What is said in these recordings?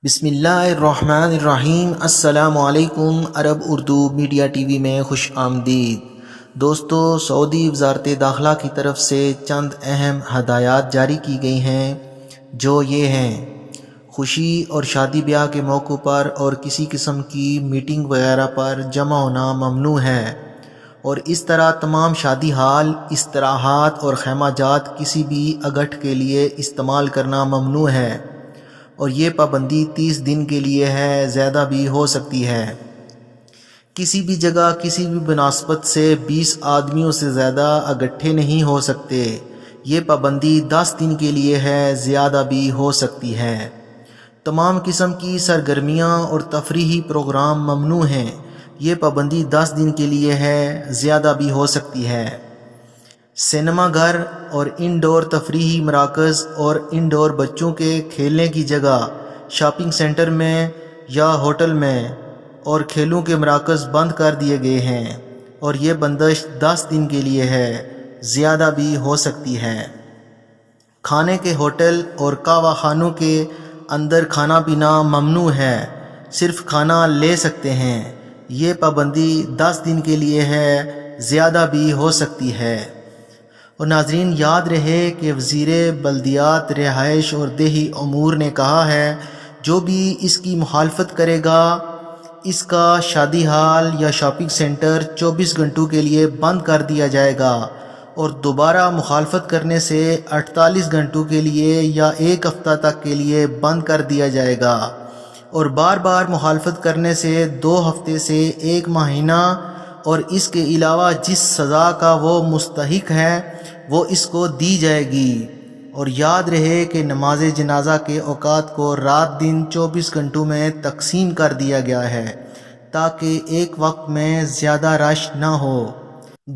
بسم اللہ الرحمن الرحیم۔ السلام علیکم۔ عرب اردو میڈیا ٹی وی میں خوش آمدید۔ دوستو، سعودی وزارت داخلہ کی طرف سے چند اہم ہدایات جاری کی گئی ہیں، جو یہ ہیں: خوشی اور شادی بیاہ کے موقع پر اور کسی قسم کی میٹنگ وغیرہ پر جمع ہونا ممنوع ہے، اور اس طرح تمام شادی ہال، استراحات اور خیمہ جات کسی بھی اگٹھ کے لیے استعمال کرنا ممنوع ہے، اور یہ پابندی 30 دن کے لیے ہے، زیادہ بھی ہو سکتی ہے۔ کسی بھی جگہ کسی بھی مناسبت سے 20 آدمیوں سے زیادہ اگٹھے نہیں ہو سکتے۔ یہ پابندی 10 دن کے لیے ہے، زیادہ بھی ہو سکتی ہے۔ تمام قسم کی سرگرمیاں اور تفریحی پروگرام ممنوع ہیں۔ یہ پابندی 10 دن کے لیے ہے، زیادہ بھی ہو سکتی ہے۔ سینما گھر اور انڈور تفریحی مراکز اور انڈور بچوں کے کھیلنے کی جگہ، شاپنگ سینٹر میں یا ہوٹل میں اور کھیلوں کے مراکز بند کر دیے گئے ہیں، اور یہ بندش 10 دن کے لیے ہے، زیادہ بھی ہو سکتی ہے۔ کھانے کے ہوٹل اور قہوہ خانوں کے اندر کھانا پینا ممنوع ہے، صرف کھانا لے سکتے ہیں۔ یہ پابندی 10 دن کے لیے ہے، زیادہ بھی ہو سکتی ہے۔ اور ناظرین، یاد رہے کہ وزیر بلدیات، رہائش اور دیہی امور نے کہا ہے، جو بھی اس کی مخالفت کرے گا، اس کا شادی ہال یا شاپنگ سینٹر 24 گھنٹوں کے لیے بند کر دیا جائے گا، اور دوبارہ مخالفت کرنے سے 48 گھنٹوں کے لیے یا 1 ہفتہ تک کے لیے بند کر دیا جائے گا، اور بار بار مخالفت کرنے سے 2 ہفتے سے 1 مہینہ، اور اس کے علاوہ جس سزا کا وہ مستحق ہے وہ اس کو دی جائے گی۔ اور یاد رہے کہ نماز جنازہ کے اوقات کو رات دن 24 گھنٹوں میں تقسیم کر دیا گیا ہے، تاکہ ایک وقت میں زیادہ رش نہ ہو۔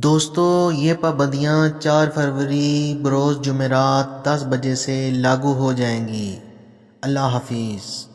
دوستو، یہ پابندیاں 4 فروری بروز جمعرات 10 بجے سے لاگو ہو جائیں گی۔ اللہ حافظ۔